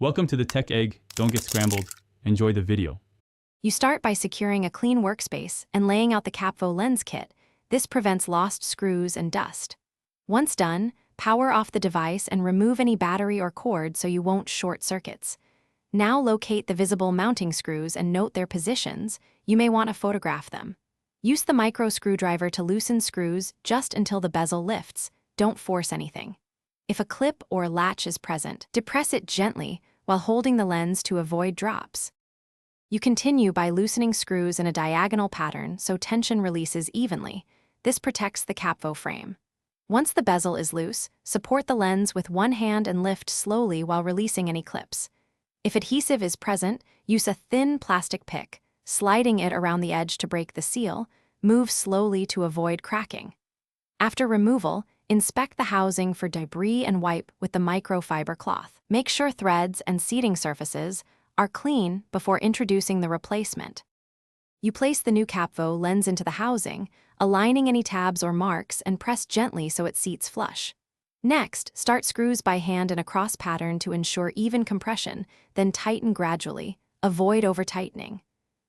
Welcome to the Tech Egg. Don't get scrambled. Enjoy the video. You start by securing a clean workspace and laying out the Kapvoe lens kit. This prevents lost screws and dust. Once done, power off the device and remove any battery or cord so you won't short circuits. Now locate the visible mounting screws and note their positions. You may want to photograph them. Use the micro screwdriver to loosen screws just until the bezel lifts. Don't force anything. If a clip or latch is present, depress it gently while holding the lens to avoid drops. You continue by loosening screws in a diagonal pattern so tension releases evenly. This protects the Kapvoe frame. Once the bezel is loose, support the lens with one hand and lift slowly while releasing any clips. If adhesive is present, use a thin plastic pick, sliding it around the edge to break the seal. Move slowly to avoid cracking. After removal, inspect the housing for debris and wipe with the microfiber cloth. Make sure threads and seating surfaces are clean before introducing the replacement. You place the new Kapvoe lens into the housing, aligning any tabs or marks, and press gently so it seats flush. Next, start screws by hand in a cross pattern to ensure even compression, then tighten gradually. Avoid over-tightening.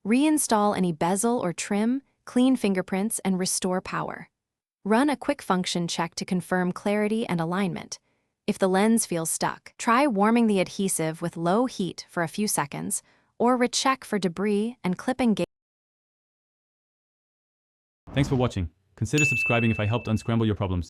Reinstall any bezel or trim, clean fingerprints, and restore power. Run a quick function check to confirm clarity and alignment. If the lens feels stuck, try warming the adhesive with low heat for a few seconds, or recheck for debris and clip engagement. Thanks for watching. Consider subscribing if I helped unscramble your problems.